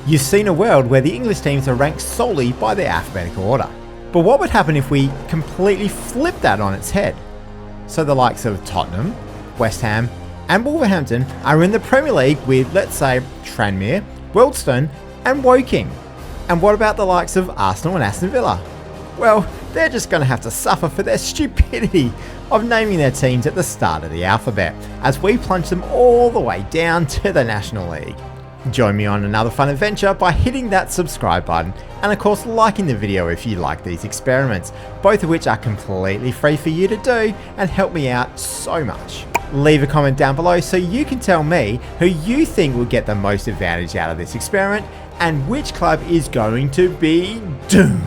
You've seen a world where the English teams are ranked solely by their alphabetical order. But what would happen if we completely flipped that on its head? So the likes of Tottenham, West Ham and Wolverhampton are in the Premier League with, let's say, Tranmere, Wealdstone and Woking. And what about the likes of Arsenal and Aston Villa? Well, they're just going to have to suffer for their stupidity of naming their teams at the start of the alphabet, as we plunge them all the way down to the National League. Join me on another fun adventure by hitting that subscribe button and of course liking the video if you like these experiments, both of which are completely free for you to do and help me out so much. Leave a comment down below so you can tell me who you think will get the most advantage out of this experiment and which club is going to be doomed.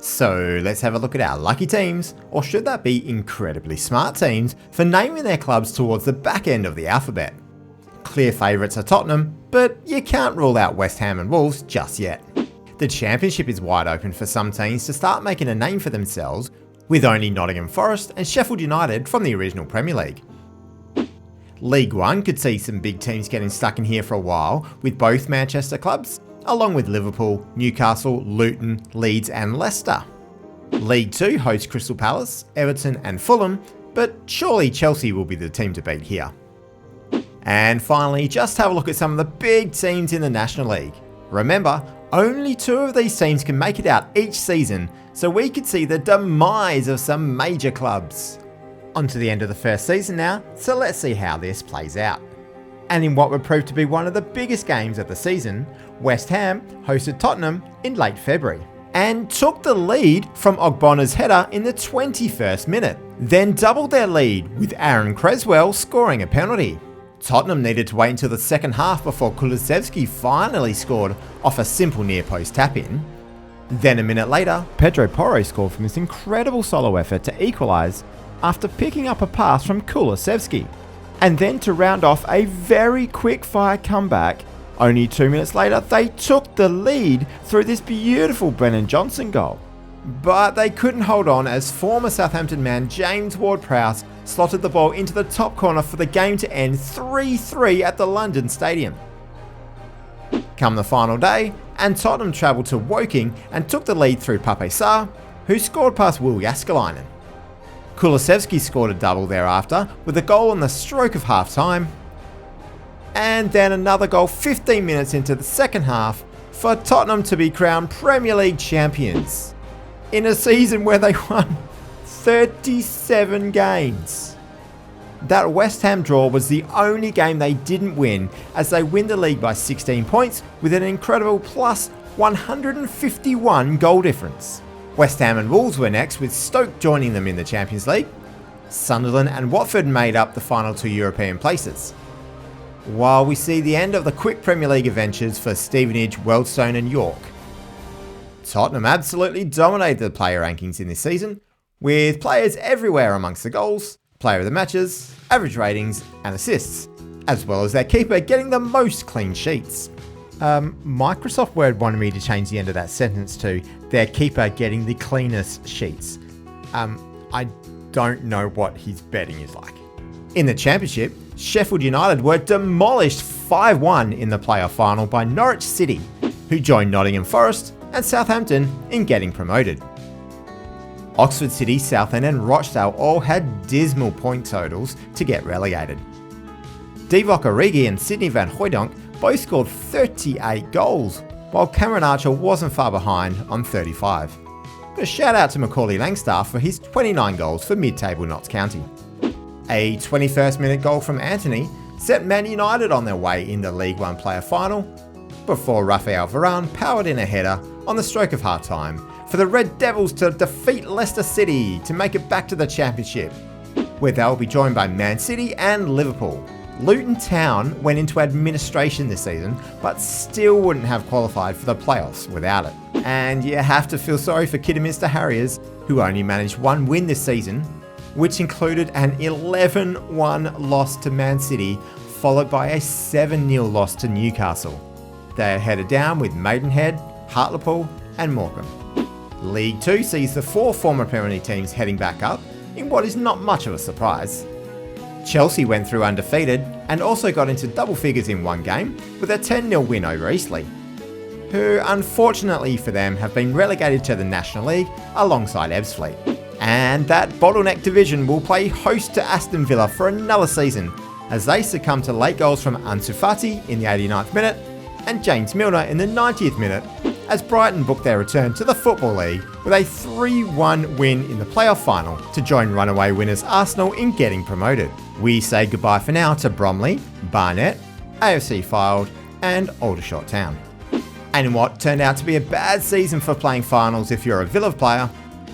So let's have a look at our lucky teams, or should that be incredibly smart teams, for naming their clubs towards the back end of the alphabet. Clear favourites are Tottenham, but you can't rule out West Ham and Wolves just yet. The Championship is wide open for some teams to start making a name for themselves, with only Nottingham Forest and Sheffield United from the original Premier League. League One could see some big teams getting stuck in here for a while, with both Manchester clubs, along with Liverpool, Newcastle, Luton, Leeds and Leicester. League 2 hosts Crystal Palace, Everton and Fulham, but surely Chelsea will be the team to beat here. And finally, just have a look at some of the big teams in the National League. Remember, only 2 of these teams can make it out each season, so we could see the demise of some major clubs. On to the end of the first season now, so let's see how this plays out. And in what would prove to be one of the biggest games of the season, West Ham hosted Tottenham in late February and took the lead from Ogbonna's header in the 21st minute, then doubled their lead with Aaron Creswell scoring a penalty. Tottenham needed to wait until the second half before Kulusevski finally scored off a simple near post tap-in. Then a minute later, Pedro Porro scored from this incredible solo effort to equalise after picking up a pass from Kulusevski. And then to round off a very quick fire comeback, only 2 minutes later they took the lead through this beautiful Brennan Johnson goal. But they couldn't hold on as former Southampton man James Ward-Prowse slotted the ball into the top corner for the game to end 3-3 at the London Stadium. Come the final day, and Tottenham travelled to Woking and took the lead through Pape Sarr, who scored past Will Jääskeläinen. Kulusevski scored a double thereafter with a goal on the stroke of half time, and then another goal 15 minutes into the second half for Tottenham to be crowned Premier League champions in a season where they won 37 games. That West Ham draw was the only game they didn't win, as they win the league by 16 points with an incredible plus 151 goal difference. West Ham and Wolves were next, with Stoke joining them in the Champions League. Sunderland and Watford made up the final 2 European places. While we see the end of the quick Premier League adventures for Stevenage, Wealdstone and York. Tottenham absolutely dominated the player rankings in this season, with players everywhere amongst the goals, player of the matches, average ratings and assists, as well as their keeper getting the most clean sheets. Microsoft Word wanted me to change the end of that sentence to their keeper getting the cleanest sheets. I don't know what his betting is like. In the Championship, Sheffield United were demolished 5-1 in the playoff final by Norwich City, who joined Nottingham Forest and Southampton in getting promoted. Oxford City, Southend and Rochdale all had dismal point totals to get relegated. Divock Origi and Sidney van Hooijdonk both scored 38 goals, while Cameron Archer wasn't far behind on 35. A shout out to Macaulay Langstaff for his 29 goals for mid-table Notts County. A 21st minute goal from Anthony set Man United on their way in the League One player final, before Rafael Varane powered in a header on the stroke of half time for the Red Devils to defeat Leicester City to make it back to the Championship, where they'll be joined by Man City and Liverpool. Luton Town went into administration this season, but still wouldn't have qualified for the playoffs without it. And you have to feel sorry for Kidderminster Harriers, who only managed 1 win this season, which included an 11-1 loss to Man City, followed by a 7-0 loss to Newcastle. They are headed down with Maidenhead, Hartlepool and Morecambe. League 2 sees the 4 former Premier League teams heading back up, in what is not much of a surprise. Chelsea went through undefeated and also got into double figures in one game with a 10-0 win over Eastleigh, who unfortunately for them have been relegated to the National League alongside Ebbsfleet. And that bottleneck division will play host to Aston Villa for another season as they succumb to late goals from Ansu Fati in the 89th minute and James Milner in the 90th minute as Brighton book their return to the Football League with a 3-1 win in the playoff final to join runaway winners Arsenal in getting promoted. We say goodbye for now to Bromley, Barnet, AFC Fylde and Aldershot Town. And in what turned out to be a bad season for playing finals if you're a Villa player,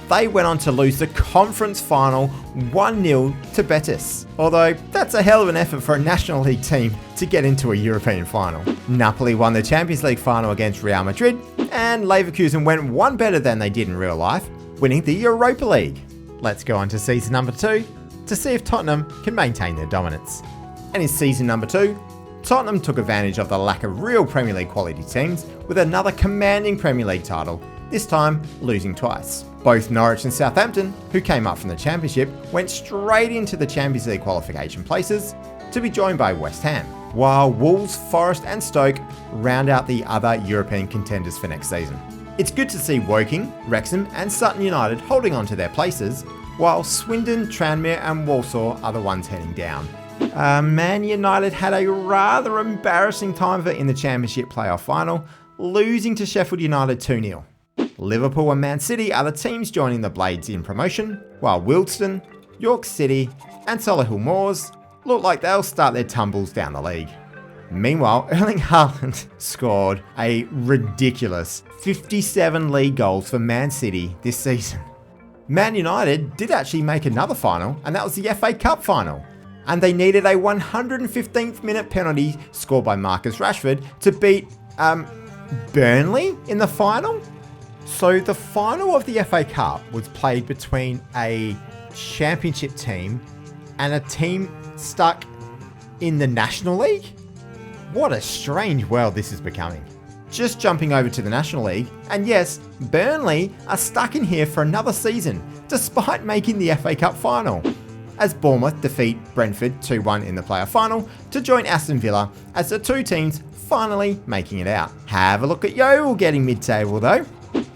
they went on to lose the conference final 1-0 to Betis. Although that's a hell of an effort for a National League team to get into a European final. Napoli won the Champions League final against Real Madrid, and Leverkusen went one better than they did in real life, winning the Europa League. Let's go on to season number 2 to see if Tottenham can maintain their dominance. And in season number 2, Tottenham took advantage of the lack of real Premier League quality teams with another commanding Premier League title, this time losing twice. Both Norwich and Southampton, who came up from the Championship, went straight into the Champions League qualification places to be joined by West Ham, while Wolves, Forest and Stoke round out the other European contenders for next season. It's good to see Woking, Wrexham and Sutton United holding on to their places, while Swindon, Tranmere and Walsall are the ones heading down. Man United had a rather embarrassing time of it in the Championship playoff final, losing to Sheffield United 2-0. Liverpool and Man City are the teams joining the Blades in promotion, while Wealdstone, York City and Solihull Moors look like they'll start their tumbles down the league. Meanwhile, Erling Haaland scored a ridiculous 57 league goals for Man City this season. Man United did actually make another final, and that was the FA Cup final. And they needed a 115th minute penalty scored by Marcus Rashford to beat Burnley in the final. So the final of the FA Cup was played between a Championship team and a team stuck in the National League. What a strange world this is becoming. Just jumping over to the National League, and yes, Burnley are stuck in here for another season, despite making the FA Cup final, as Bournemouth defeat Brentford 2-1 in the playoff final to join Aston Villa as the two teams finally making it out. Have a look at Yeovil getting mid-table though.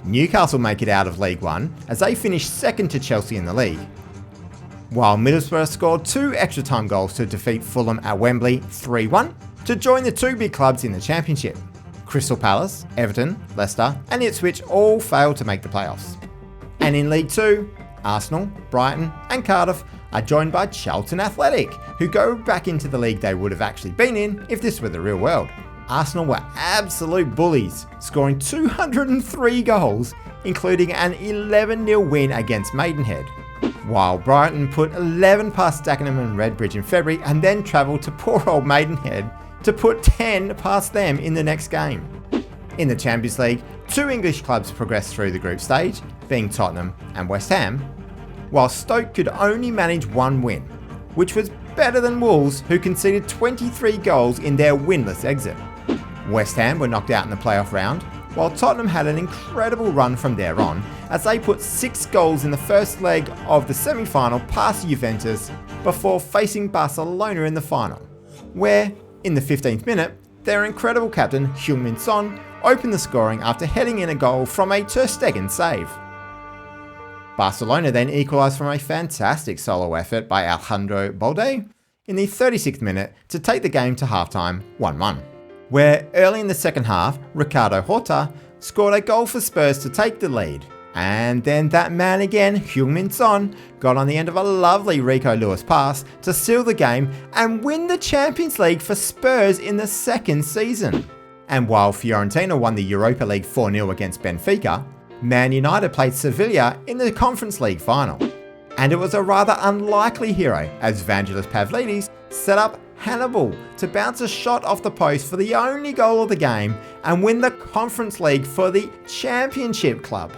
Newcastle make it out of League One as they finish second to Chelsea in the league, while Middlesbrough scored 2 extra time goals to defeat Fulham at Wembley 3-1 to join the two big clubs in the Championship. Crystal Palace, Everton, Leicester and Ipswich all failed to make the playoffs. And in League 2, Arsenal, Brighton and Cardiff are joined by Charlton Athletic, who go back into the league they would have actually been in if this were the real world. Arsenal were absolute bullies, scoring 203 goals, including an 11-0 win against Maidenhead, while Brighton put 11 past Dagenham and Redbridge in February and then travelled to poor old Maidenhead to put 10 past them in the next game. In the Champions League, 2 English clubs progressed through the group stage, being Tottenham and West Ham, while Stoke could only manage 1 win, which was better than Wolves, who conceded 23 goals in their winless exit. West Ham were knocked out in the playoff round, while Tottenham had an incredible run from there on as they put 6 goals in the first leg of the semi-final past Juventus before facing Barcelona in the final, where, in the 15th minute, their incredible captain Heung-min Son opened the scoring after heading in a goal from a Ter Stegen save. Barcelona then equalised from a fantastic solo effort by Alejandro Balde in the 36th minute to take the game to halftime 1-1. Where early in the second half, Ricardo Horta scored a goal for Spurs to take the lead. And then that man again, Heung-min Son, got on the end of a lovely Rico Lewis pass to seal the game and win the Champions League for Spurs in the second season. And while Fiorentina won the Europa League 4-0 against Benfica, Man United played Sevilla in the Conference League final. And it was a rather unlikely hero as Vangelis Pavlidis set up Hannibal to bounce a shot off the post for the only goal of the game and win the Conference League for the Championship club.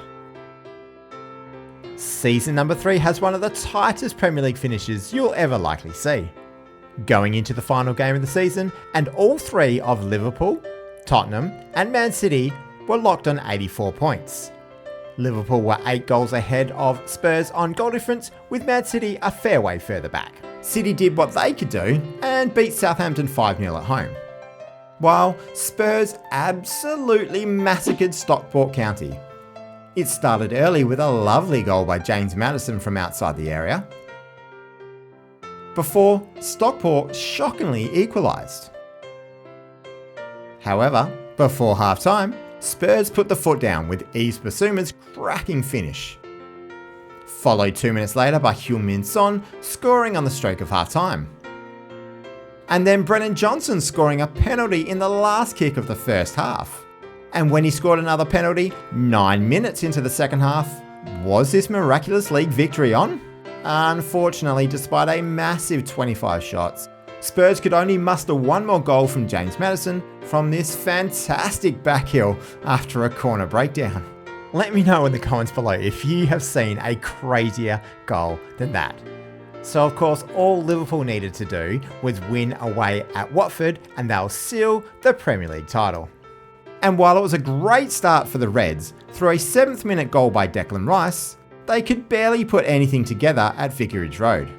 Season number 3 has one of the tightest Premier League finishes you'll ever likely see. Going into the final game of the season, and all 3 of Liverpool, Tottenham and Man City were locked on 84 points. Liverpool were 8 goals ahead of Spurs on goal difference, with Man City a fair way further back. City did what they could do and beat Southampton 5-0 at home, while Spurs absolutely massacred Stockport County. It started early with a lovely goal by James Maddison from outside the area, before Stockport shockingly equalised. However, before half-time, Spurs put the foot down with Yves Bissouma's cracking finish, followed 2 minutes later by Heung-min Son scoring on the stroke of half-time. And then Brennan Johnson scoring a penalty in the last kick of the first half. And when he scored another penalty 9 minutes into the second half, was this miraculous league victory on? Unfortunately, despite a massive 25 shots, Spurs could only muster one more goal from James Maddison from this fantastic backheel after a corner breakdown. Let me know in the comments below if you have seen a crazier goal than that. So of course, all Liverpool needed to do was win away at Watford and they'll seal the Premier League title. And while it was a great start for the Reds, through a 7th minute goal by Declan Rice, they could barely put anything together at Vicarage Road.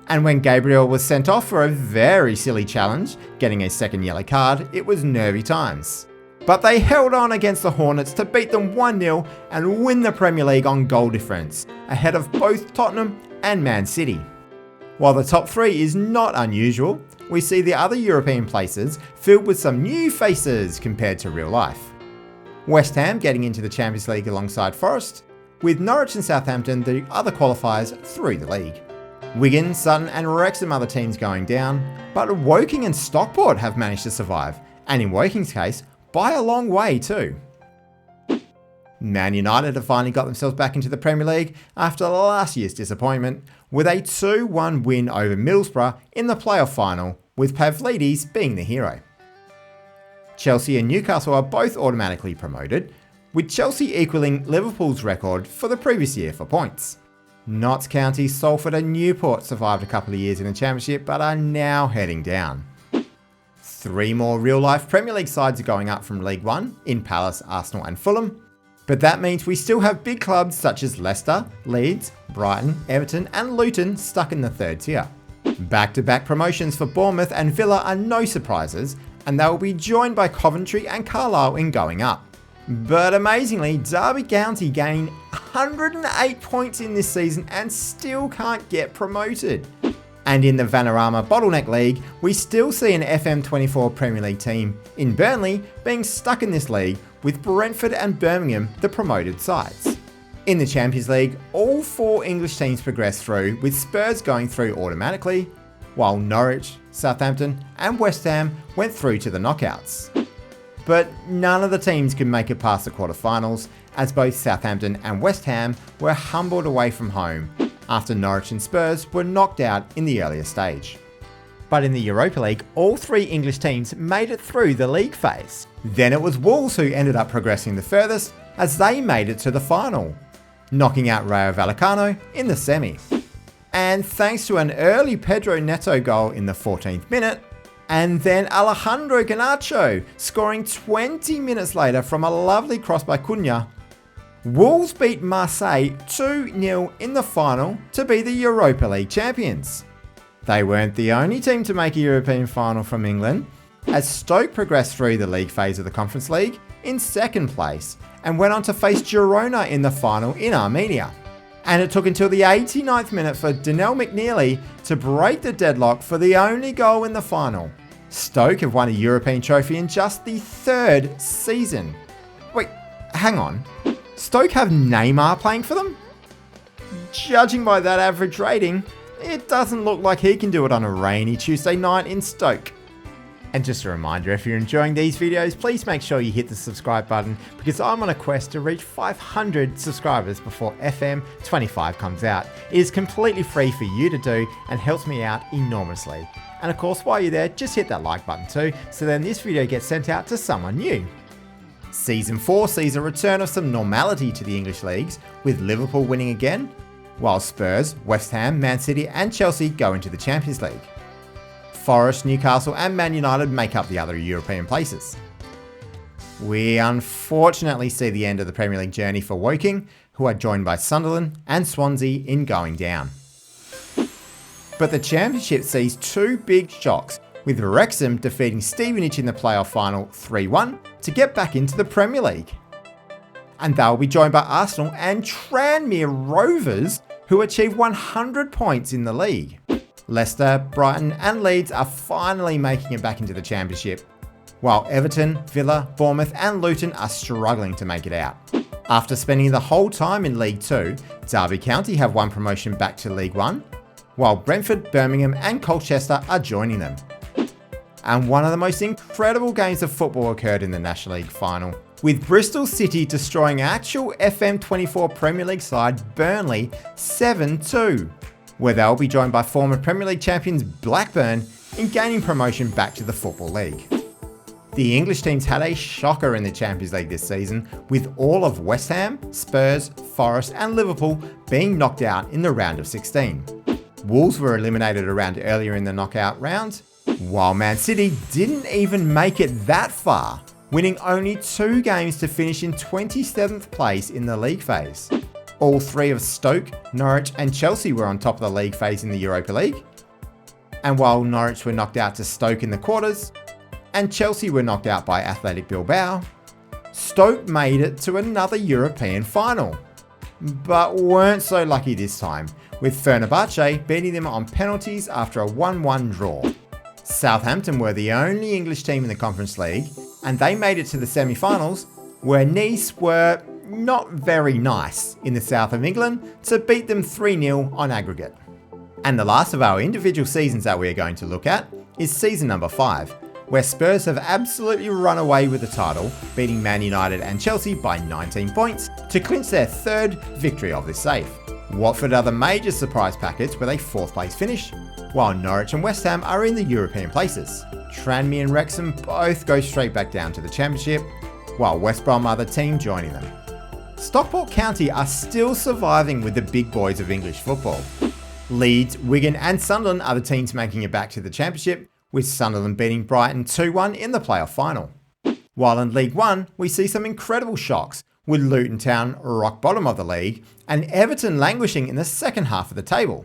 And when Gabriel was sent off for a very silly challenge, getting a second yellow card, it was nervy times. But they held on against the Hornets to beat them 1-0 and win the Premier League on goal difference, ahead of both Tottenham and Man City. While the top 3 is not unusual, we see the other European places filled with some new faces compared to real life. West Ham getting into the Champions League alongside Forest, with Norwich and Southampton the other qualifiers through the league. Wigan, Sutton and Wrexham other teams going down, but Woking and Stockport have managed to survive, and in Woking's case, by a long way too. Man United have finally got themselves back into the Premier League after last year's disappointment, with a 2-1 win over Middlesbrough in the playoff final, with Pavlidis being the hero. Chelsea and Newcastle are both automatically promoted, with Chelsea equalling Liverpool's record for the previous year for points. Notts County, Salford and Newport survived a couple of years in the Championship but are now heading down. 3 more real-life Premier League sides are going up from League One in Palace, Arsenal and Fulham, but that means we still have big clubs such as Leicester, Leeds, Brighton, Everton and Luton stuck in the 3rd tier. Back-to-back promotions for Bournemouth and Villa are no surprises, and they will be joined by Coventry and Carlisle in going up. But amazingly, Derby County gained 108 points in this season and still can't get promoted. And in the Vanarama Bottleneck League, we still see an FM24 Premier League team in Burnley being stuck in this league, with Brentford and Birmingham the promoted sides. In the Champions League, all 4 English teams progressed through, with Spurs going through automatically, while Norwich, Southampton and West Ham went through to the knockouts. But none of the teams could make it past the quarterfinals, as both Southampton and West Ham were humbled away from home after Norwich and Spurs were knocked out in the earlier stage. But in the Europa League, all 3 English teams made it through the league phase. Then it was Wolves who ended up progressing the furthest, as they made it to the final, knocking out Rayo Vallecano in the semi. And thanks to an early Pedro Neto goal in the 14th minute, and then Alejandro Garnacho scoring 20 minutes later from a lovely cross by Cunha, Wolves beat Marseille 2-0 in the final to be the Europa League champions. They weren't the only team to make a European final from England, as Stoke progressed through the league phase of the Conference League in 2nd place and went on to face Girona in the final in Armenia. And it took until the 89th minute for Daniel McNeely to break the deadlock for the only goal in the final. Stoke have won a European trophy in just the 3rd season. Wait, hang on. Stoke have Neymar playing for them? Judging by that average rating, it doesn't look like he can do it on a rainy Tuesday night in Stoke. And just a reminder, if you're enjoying these videos, please make sure you hit the subscribe button, because I'm on a quest to reach 500 subscribers before FM25 comes out. It is completely free for you to do and helps me out enormously. And of course, while you're there, just hit that like button too, so then this video gets sent out to someone new. Season 4 sees a return of some normality to the English leagues, with Liverpool winning again, while Spurs, West Ham, Man City and Chelsea go into the Champions League. Forest, Newcastle and Man United make up the other European places. We unfortunately see the end of the Premier League journey for Woking, who are joined by Sunderland and Swansea in going down. But the Championship sees two big shocks, with Wrexham defeating Stevenage in the playoff final 3-1 to get back into the Premier League. And they'll be joined by Arsenal and Tranmere Rovers, who achieve 100 points in the league. Leicester, Brighton and Leeds are finally making it back into the Championship, while Everton, Villa, Bournemouth and Luton are struggling to make it out. After spending the whole time in League 2, Derby County have won promotion back to League 1, while Brentford, Birmingham and Colchester are joining them. And one of the most incredible games of football occurred in the National League final, with Bristol City destroying actual FM24 Premier League side Burnley 7-2, where they'll be joined by former Premier League champions Blackburn in gaining promotion back to the Football League. The English teams had a shocker in the Champions League this season, with all of West Ham, Spurs, Forest and Liverpool being knocked out in the round of 16. Wolves were eliminated a round earlier in the knockout round, while Man City didn't even make it that far, winning only 2 games to finish in 27th place in the league phase. All 3 of Stoke, Norwich and Chelsea were on top of the league phase in the Europa League. And while Norwich were knocked out to Stoke in the quarters, and Chelsea were knocked out by Athletic Bilbao, Stoke made it to another European final. But weren't so lucky this time, with Fenerbahce beating them on penalties after a 1-1 draw. Southampton were the only English team in the Conference League, and they made it to the semi-finals, where Nice were not very nice in the south of England to beat them 3-0 on aggregate. And the last of our individual seasons that we are going to look at is season number 5, where Spurs have absolutely run away with the title, beating Man United and Chelsea by 19 points to clinch their 3rd victory of this save. Watford are the major surprise packets with a 4th place finish, while Norwich and West Ham are in the European places. Tranmere and Wrexham both go straight back down to the Championship, while West Brom are the team joining them. Stockport County are still surviving with the big boys of English football. Leeds, Wigan and Sunderland are the teams making it back to the Championship, with Sunderland beating Brighton 2-1 in the playoff final. While in League 1, we see some incredible shocks, with Luton Town rock bottom of the league and Everton languishing in the second half of the table.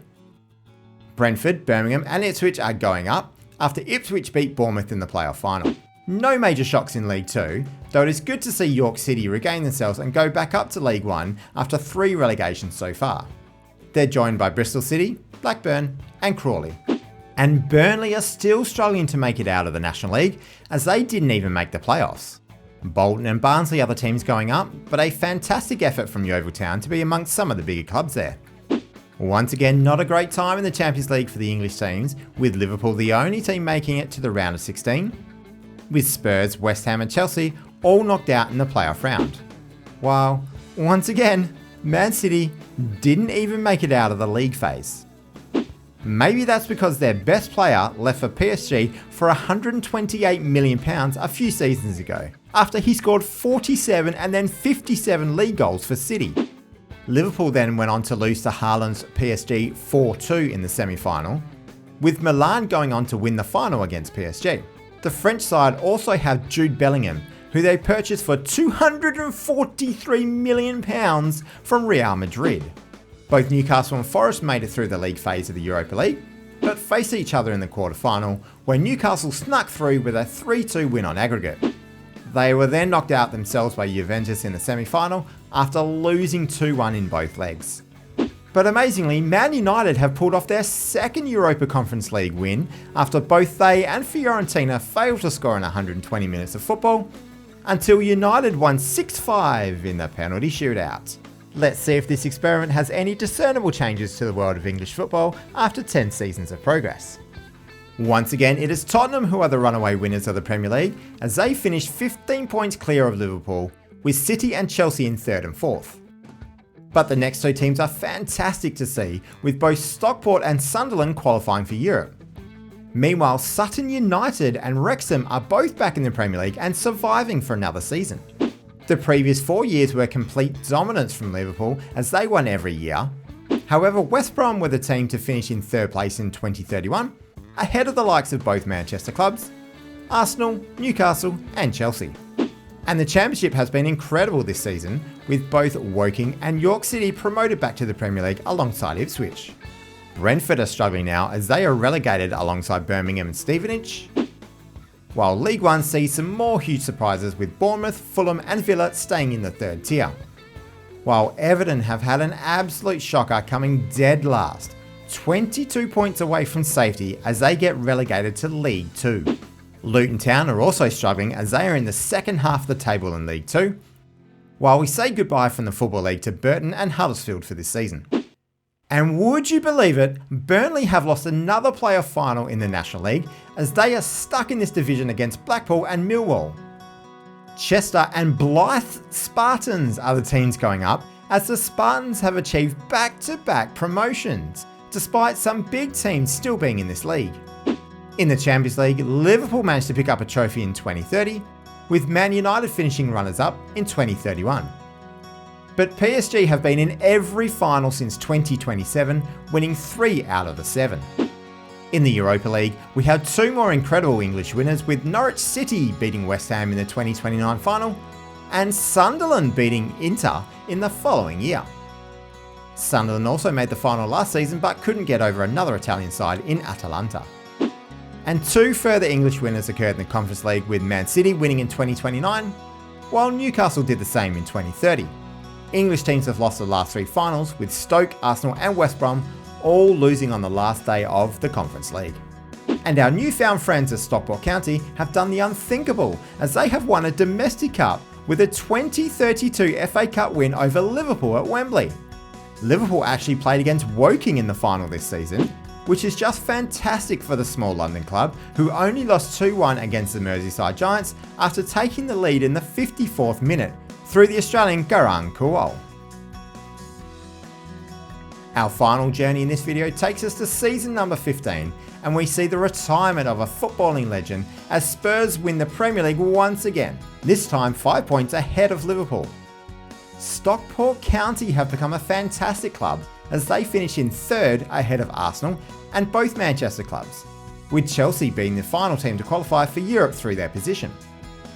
Brentford, Birmingham and Ipswich are going up after Ipswich beat Bournemouth in the playoff final. No major shocks in League 2, though it is good to see York City regain themselves and go back up to League 1 after 3 relegations so far. They're joined by Bristol City, Blackburn and Crawley. And Burnley are still struggling to make it out of the National League, as they didn't even make the playoffs. Bolton and Barnsley are the teams going up, but a fantastic effort from Yeovil Town to be amongst some of the bigger clubs there. Once again, not a great time in the Champions League for the English teams, with Liverpool the only team making it to the round of 16, with Spurs, West Ham and Chelsea all knocked out in the playoff round. While, once again, Man City didn't even make it out of the league phase. Maybe that's because their best player left for PSG for £128 million a few seasons ago, after he scored 47 and then 57 league goals for City. Liverpool then went on to lose to Haaland's PSG 4-2 in the semi-final, with Milan going on to win the final against PSG. The French side also have Jude Bellingham, who they purchased for £243 million from Real Madrid. Both Newcastle and Forest made it through the league phase of the Europa League, but faced each other in the quarter-final, where Newcastle snuck through with a 3-2 win on aggregate. They were then knocked out themselves by Juventus in the semi-final after losing 2-1 in both legs. But amazingly, Man United have pulled off their 2nd Europa Conference League win after both they and Fiorentina failed to score in 120 minutes of football, until United won 6-5 in the penalty shootout. Let's see if this experiment has any discernible changes to the world of English football after 10 seasons of progress. Once again, it is Tottenham who are the runaway winners of the Premier League, as they finished 15 points clear of Liverpool, with City and Chelsea in 3rd and 4th. But the next 2 teams are fantastic to see, with both Stockport and Sunderland qualifying for Europe. Meanwhile, Sutton United and Wrexham are both back in the Premier League and surviving for another season. The previous 4 years were complete dominance from Liverpool, as they won every year. However, West Brom were the team to finish in 3rd place in 2031, ahead of the likes of both Manchester clubs, Arsenal, Newcastle and Chelsea. And the Championship has been incredible this season, with both Woking and York City promoted back to the Premier League alongside Ipswich. Brentford are struggling now as they are relegated alongside Birmingham and Stevenage, while League One sees some more huge surprises with Bournemouth, Fulham and Villa staying in the third tier. While Everton have had an absolute shocker coming dead last, 22 points away from safety as they get relegated to League 2. Luton Town are also struggling as they are in the second half of the table in League 2, while we say goodbye from the Football League to Burton and Huddersfield for this season. And would you believe it, Burnley have lost another playoff final in the National League as they are stuck in this division against Blackpool and Millwall. Chester and Blyth Spartans are the teams going up as the Spartans have achieved back-to-back promotions, despite some big teams still being in this league. In the Champions League, Liverpool managed to pick up a trophy in 2030, with Man United finishing runners-up in 2031. But PSG have been in every final since 2027, winning 3 out of the 7. In the Europa League, we had 2 more incredible English winners, with Norwich City beating West Ham in the 2029 final, and Sunderland beating Inter in the following year. Sunderland also made the final last season but couldn't get over another Italian side in Atalanta. And 2 further English winners occurred in the Conference League, with Man City winning in 2029, while Newcastle did the same in 2030. English teams have lost the last 3 finals, with Stoke, Arsenal and West Brom all losing on the last day of the Conference League. And our newfound friends at Stockport County have done the unthinkable as they have won a domestic cup with a 2032 FA Cup win over Liverpool at Wembley. Liverpool actually played against Woking in the final this season, which is just fantastic for the small London club, who only lost 2-1 against the Merseyside Giants after taking the lead in the 54th minute through the Australian Garang Kuol. Our final journey in this video takes us to season number 15, and we see the retirement of a footballing legend as Spurs win the Premier League once again, this time 5 points ahead of Liverpool. Stockport County have become a fantastic club as they finish in 3rd ahead of Arsenal and both Manchester clubs, with Chelsea being the final team to qualify for Europe through their position.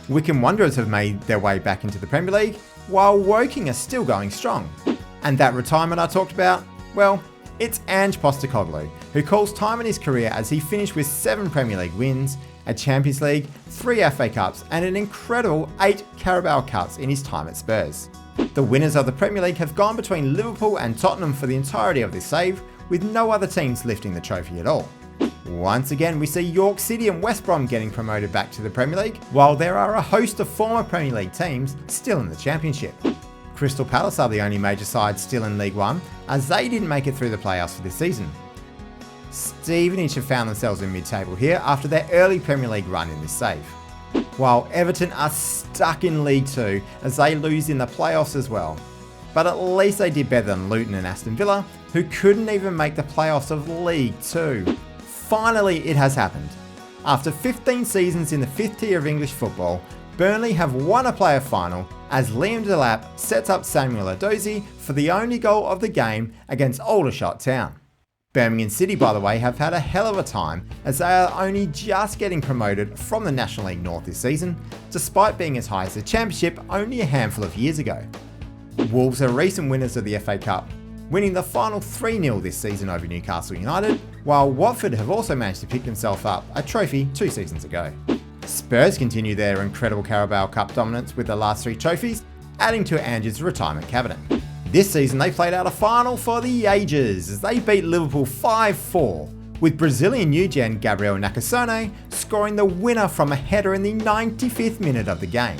Wycombe Wanderers have made their way back into the Premier League, while Woking are still going strong. And that retirement I talked about, well, it's Ange Postecoglou, who calls time in his career as he finished with 7 Premier League wins, a Champions League, 3 FA Cups and an incredible 8 Carabao Cups in his time at Spurs. The winners of the Premier League have gone between Liverpool and Tottenham for the entirety of this save, with no other teams lifting the trophy at all. Once again, we see York City and West Brom getting promoted back to the Premier League, while there are a host of former Premier League teams still in the Championship. Crystal Palace are the only major side still in League One, as they didn't make it through the playoffs for this season. Stevenage have found themselves in mid-table here after their early Premier League run in this save. While Everton are stuck in League 2 as they lose in the playoffs as well. But at least they did better than Luton and Aston Villa, who couldn't even make the playoffs of League 2. Finally, it has happened. After 15 seasons in the 5th tier of English football, Burnley have won a playoff final as Liam Delap sets up Samuel Edozie for the only goal of the game against Aldershot Town. Birmingham City, by the way, have had a hell of a time as they are only just getting promoted from the National League North this season, despite being as high as the Championship only a handful of years ago. Wolves are recent winners of the FA Cup, winning the final 3-0 this season over Newcastle United, while Watford have also managed to pick themselves up a trophy 2 seasons ago. Spurs continue their incredible Carabao Cup dominance with the last 3 trophies, adding to Ange's retirement cabinet. This season they played out a final for the ages as they beat Liverpool 5-4, with Brazilian new-gen Gabriel Nakasone scoring the winner from a header in the 95th minute of the game.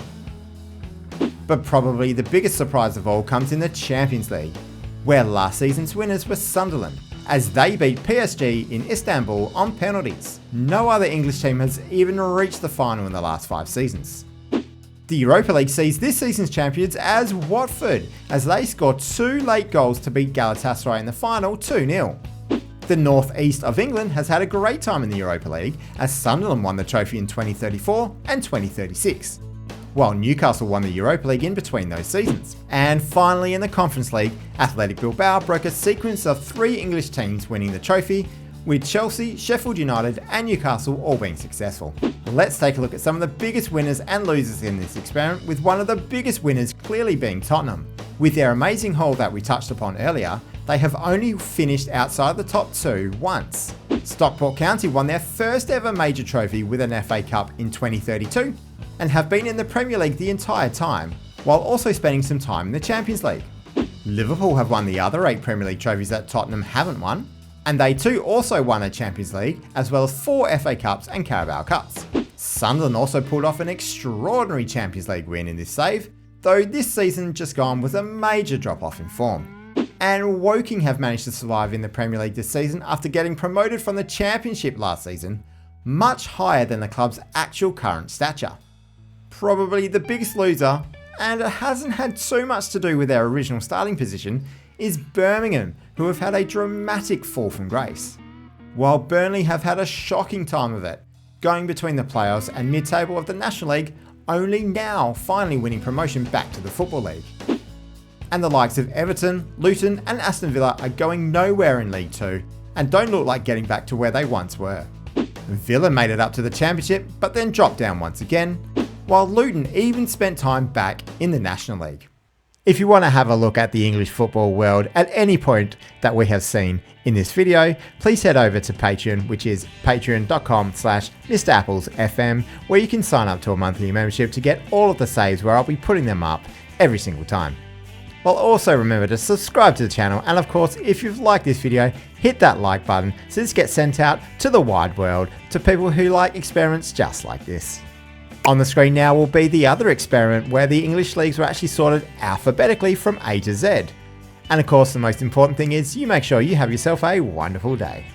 But probably the biggest surprise of all comes in the Champions League, where last season's winners were Sunderland, as they beat PSG in Istanbul on penalties. No other English team has even reached the final in the last 5 seasons. The Europa League sees this season's champions as Watford, as they scored 2 late goals to beat Galatasaray in the final 2-0. The North East of England has had a great time in the Europa League, as Sunderland won the trophy in 2034 and 2036, while Newcastle won the Europa League in between those seasons. And finally in the Conference League, Athletic Bilbao broke a sequence of 3 English teams winning the trophy, with Chelsea, Sheffield United and Newcastle all being successful. Let's take a look at some of the biggest winners and losers in this experiment, with one of the biggest winners clearly being Tottenham. With their amazing haul that we touched upon earlier, they have only finished outside the top 2 once. Stockport County won their first ever major trophy with an FA Cup in 2032 and have been in the Premier League the entire time, while also spending some time in the Champions League. Liverpool have won the other 8 Premier League trophies that Tottenham haven't won, and they too also won a Champions League, as well as 4 FA Cups and Carabao Cups. Sunderland also pulled off an extraordinary Champions League win in this save, though this season just gone was a major drop off in form. And Woking have managed to survive in the Premier League this season after getting promoted from the Championship last season, much higher than the club's actual current stature. Probably the biggest loser, and it hasn't had too much to do with their original starting position, is Birmingham, who have had a dramatic fall from grace. While Burnley have had a shocking time of it, going between the playoffs and mid-table of the National League, only now finally winning promotion back to the Football League. And the likes of Everton, Luton and Aston Villa are going nowhere in League 2 and don't look like getting back to where they once were. Villa made it up to the Championship but then dropped down once again, while Luton even spent time back in the National League. If you want to have a look at the English football world at any point that we have seen in this video, please head over to Patreon, which is patreon.com/MrApplesFM, where you can sign up to a monthly membership to get all of the saves where I'll be putting them up every single time. Well, also remember to subscribe to the channel, and of course, if you've liked this video, hit that like button so this gets sent out to the wide world to people who like experiments just like this. On the screen now will be the other experiment where the English leagues were actually sorted alphabetically from A to Z. And of course, the most important thing is you make sure you have yourself a wonderful day.